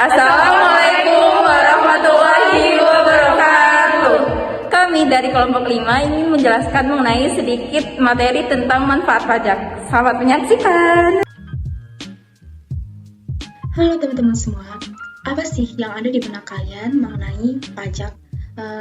Assalamualaikum warahmatullahi wabarakatuh. Kami dari kelompok 5 ingin menjelaskan mengenai sedikit materi tentang manfaat pajak. Selamat menyaksikan. Halo teman-teman semua, apa sih yang ada di benak kalian mengenai pajak?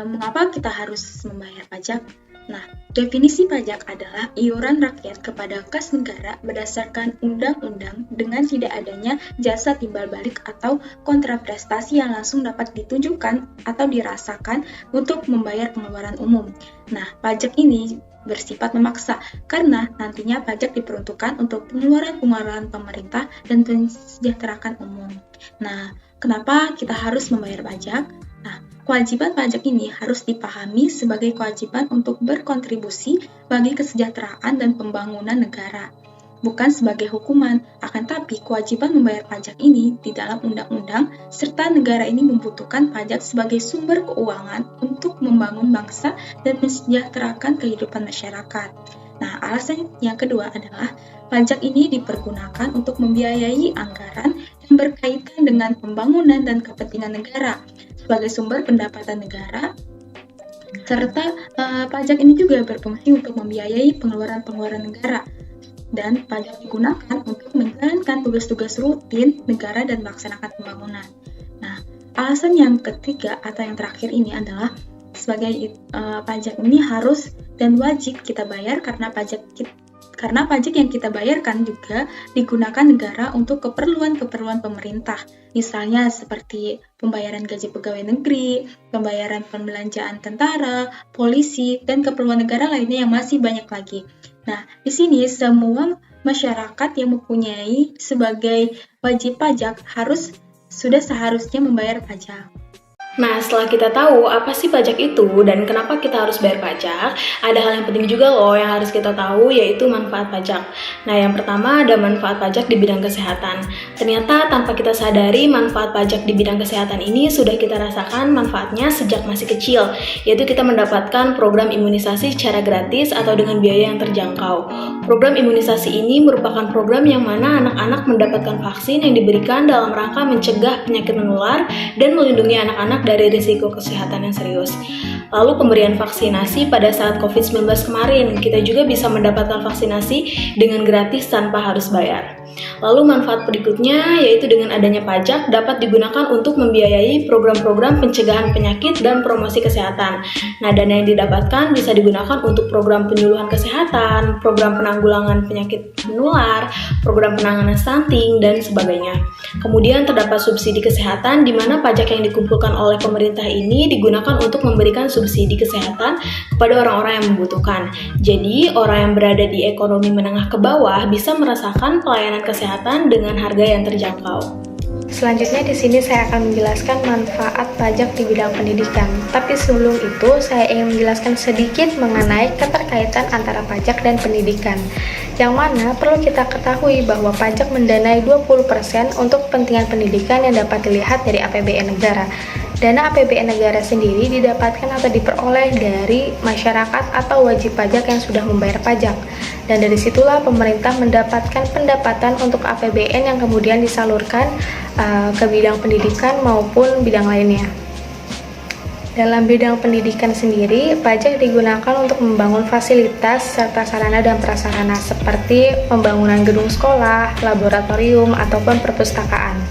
Mengapa kita harus membayar pajak? Nah, definisi pajak adalah iuran rakyat kepada kas negara berdasarkan undang-undang dengan tidak adanya jasa timbal balik atau kontraprestasi yang langsung dapat ditujukan atau dirasakan untuk membayar pengeluaran umum. Nah, pajak ini bersifat memaksa karena nantinya pajak diperuntukkan untuk pengeluaran-pengeluaran pemerintah dan mensejahterakan umum. Nah, kenapa kita harus membayar pajak? Nah, kewajiban pajak ini harus dipahami sebagai kewajiban untuk berkontribusi bagi kesejahteraan dan pembangunan negara, bukan sebagai hukuman, akan tapi kewajiban membayar pajak ini di dalam undang-undang serta negara ini membutuhkan pajak sebagai sumber keuangan untuk membangun bangsa dan mensejahterakan kehidupan masyarakat. Nah, alasan yang kedua adalah pajak ini dipergunakan untuk membiayai anggaran yang berkaitan dengan pembangunan dan kepentingan negara sebagai sumber pendapatan negara, serta pajak ini juga berfungsi untuk membiayai pengeluaran-pengeluaran negara, dan pajak digunakan untuk menjalankan tugas-tugas rutin negara dan melaksanakan pembangunan. Nah, alasan yang ketiga atau yang terakhir ini adalah sebagai pajak ini harus dan wajib kita bayar karena pajak yang kita bayarkan juga digunakan negara untuk keperluan-keperluan pemerintah, misalnya seperti pembayaran gaji pegawai negeri, pembayaran pembelanjaan tentara, polisi, dan keperluan negara lainnya yang masih banyak lagi. Nah, di sini semua masyarakat yang mempunyai sebagai wajib pajak sudah seharusnya membayar pajak. Nah, setelah kita tahu apa sih pajak itu dan kenapa kita harus bayar pajak, ada hal yang penting juga loh yang harus kita tahu, yaitu manfaat pajak. Nah, yang pertama ada manfaat pajak di bidang kesehatan. Ternyata tanpa kita sadari, manfaat pajak di bidang kesehatan ini sudah kita rasakan manfaatnya sejak masih kecil, yaitu kita mendapatkan program imunisasi secara gratis atau dengan biaya yang terjangkau. Program imunisasi ini merupakan program yang mana anak-anak mendapatkan vaksin yang diberikan dalam rangka mencegah penyakit menular dan melindungi anak-anak dari risiko kesehatan yang serius. Lalu pemberian vaksinasi pada saat COVID-19 kemarin, kita juga bisa mendapatkan vaksinasi dengan gratis tanpa harus bayar. Lalu manfaat berikutnya yaitu dengan adanya pajak dapat digunakan untuk membiayai program-program pencegahan penyakit dan promosi kesehatan. Nah, dana yang didapatkan bisa digunakan untuk program penyuluhan kesehatan, program penanggulangan penyakit menular, program penanganan stunting, dan sebagainya. Kemudian terdapat subsidi kesehatan di mana pajak yang dikumpulkan oleh pemerintah ini digunakan untuk memberikan subsidi kesehatan kepada orang-orang yang membutuhkan. Jadi, orang yang berada di ekonomi menengah ke bawah bisa merasakan pelayanan kesehatan dengan harga yang terjangkau. Selanjutnya di sini saya akan menjelaskan manfaat pajak di bidang pendidikan. Tapi sebelum itu saya ingin menjelaskan sedikit mengenai keterkaitan antara pajak dan pendidikan. Yang mana perlu kita ketahui bahwa pajak mendanai 20% untuk kepentingan pendidikan yang dapat dilihat dari APBN negara. Dana APBN negara sendiri didapatkan atau diperoleh dari masyarakat atau wajib pajak yang sudah membayar pajak. Dan dari situlah pemerintah mendapatkan pendapatan untuk APBN yang kemudian disalurkan ke bidang pendidikan maupun bidang lainnya. Dalam bidang pendidikan sendiri, pajak digunakan untuk membangun fasilitas serta sarana dan prasarana seperti pembangunan gedung sekolah, laboratorium, ataupun perpustakaan.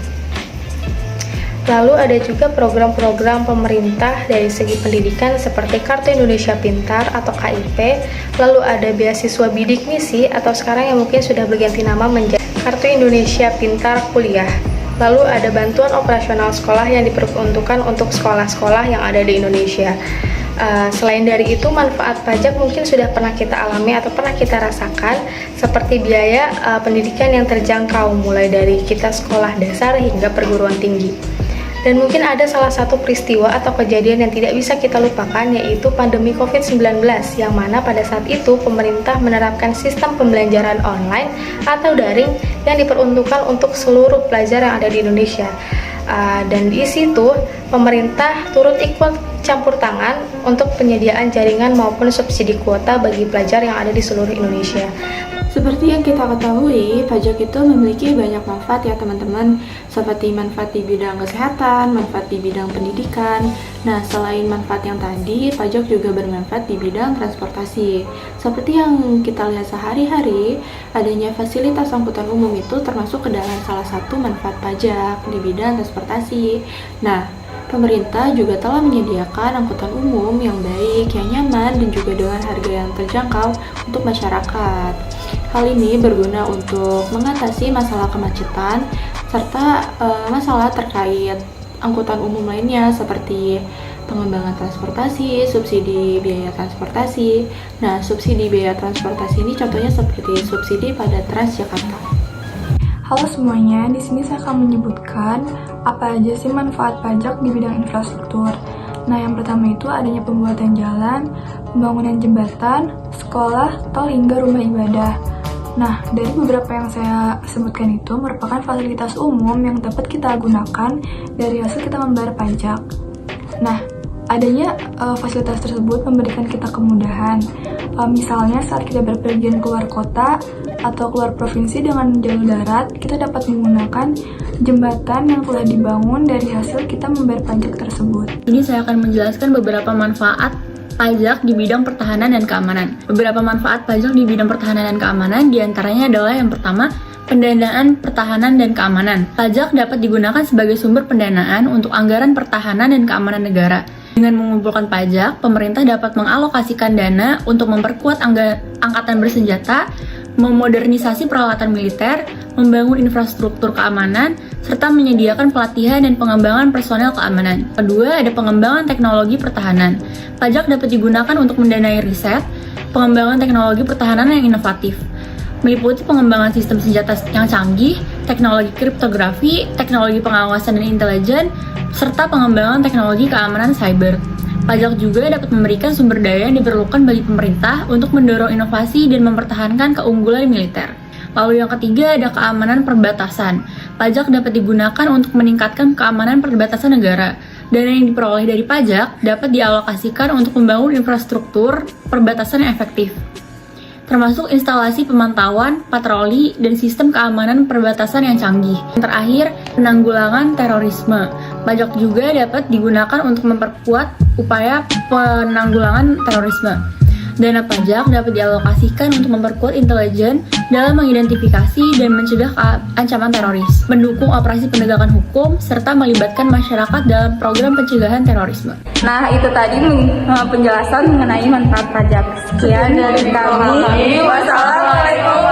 Lalu ada juga program-program pemerintah dari segi pendidikan seperti Kartu Indonesia Pintar atau KIP, lalu ada beasiswa bidik misi atau sekarang yang mungkin sudah berganti nama menjadi Kartu Indonesia Pintar Kuliah. Lalu ada bantuan operasional sekolah yang diperuntukkan untuk sekolah-sekolah yang ada di Indonesia. Selain dari itu, manfaat pajak mungkin sudah pernah kita alami atau pernah kita rasakan seperti biaya pendidikan yang terjangkau mulai dari kita sekolah dasar hingga perguruan tinggi. Dan mungkin ada salah satu peristiwa atau kejadian yang tidak bisa kita lupakan, yaitu pandemi COVID-19, yang mana pada saat itu pemerintah menerapkan sistem pembelajaran online atau daring yang diperuntukkan untuk seluruh pelajar yang ada di Indonesia. Dan di situ pemerintah turut ikut campur tangan untuk penyediaan jaringan maupun subsidi kuota bagi pelajar yang ada di seluruh Indonesia. Seperti yang kita ketahui, pajak itu memiliki banyak manfaat ya teman-teman, seperti manfaat di bidang kesehatan, manfaat di bidang pendidikan. Nah, selain manfaat yang tadi, pajak juga bermanfaat di bidang transportasi. Seperti yang kita lihat sehari-hari, adanya fasilitas angkutan umum itu termasuk ke dalam salah satu manfaat pajak di bidang transportasi. Nah, pemerintah juga telah menyediakan angkutan umum yang baik, yang nyaman, dan juga dengan harga yang terjangkau untuk masyarakat. Hal ini berguna untuk mengatasi masalah kemacetan serta masalah terkait angkutan umum lainnya seperti pengembangan transportasi, subsidi biaya transportasi. Nah, subsidi biaya transportasi ini contohnya seperti subsidi pada Transjakarta. Halo semuanya, di sini saya akan menyebutkan apa aja sih manfaat pajak di bidang infrastruktur. Nah, yang pertama itu adanya pembuatan jalan, pembangunan jembatan, sekolah, tol hingga rumah ibadah. Nah, dari beberapa yang saya sebutkan itu merupakan fasilitas umum yang dapat kita gunakan dari hasil kita membayar pajak. Nah, adanya fasilitas tersebut memberikan kita kemudahan. Misalnya saat kita berpergian keluar kota atau keluar provinsi dengan jalur darat, kita dapat menggunakan jembatan yang telah dibangun dari hasil kita membayar pajak tersebut. Ini saya akan menjelaskan beberapa manfaat pajak di bidang pertahanan dan keamanan. Beberapa manfaat pajak di bidang pertahanan dan keamanan diantaranya adalah yang pertama, pendanaan pertahanan dan keamanan. Pajak dapat digunakan sebagai sumber pendanaan untuk anggaran pertahanan dan keamanan negara. Dengan mengumpulkan pajak, pemerintah dapat mengalokasikan dana untuk memperkuat angkatan bersenjata, memodernisasi peralatan militer, membangun infrastruktur keamanan, serta menyediakan pelatihan dan pengembangan personel keamanan. Kedua, ada pengembangan teknologi pertahanan. Pajak dapat digunakan untuk mendanai riset, pengembangan teknologi pertahanan yang inovatif, meliputi pengembangan sistem senjata yang canggih, teknologi kriptografi, teknologi pengawasan dan intelijen, serta pengembangan teknologi keamanan cyber. Pajak juga dapat memberikan sumber daya yang diperlukan bagi pemerintah untuk mendorong inovasi dan mempertahankan keunggulan militer. Lalu yang ketiga ada keamanan perbatasan. Pajak dapat digunakan untuk meningkatkan keamanan perbatasan negara. Dana yang diperoleh dari pajak dapat dialokasikan untuk membangun infrastruktur perbatasan yang efektif, termasuk instalasi pemantauan, patroli, dan sistem keamanan perbatasan yang canggih. Yang terakhir, penanggulangan terorisme. Pajak juga dapat digunakan untuk memperkuat upaya penanggulangan terorisme. Dana pajak dapat dialokasikan untuk memperkuat intelijen dalam mengidentifikasi dan mencegah ancaman teroris, mendukung operasi penegakan hukum, serta melibatkan masyarakat dalam program pencegahan terorisme. Nah, itu tadi penjelasan mengenai manfaat pajak. Sekian dari kami. Wassalamualaikum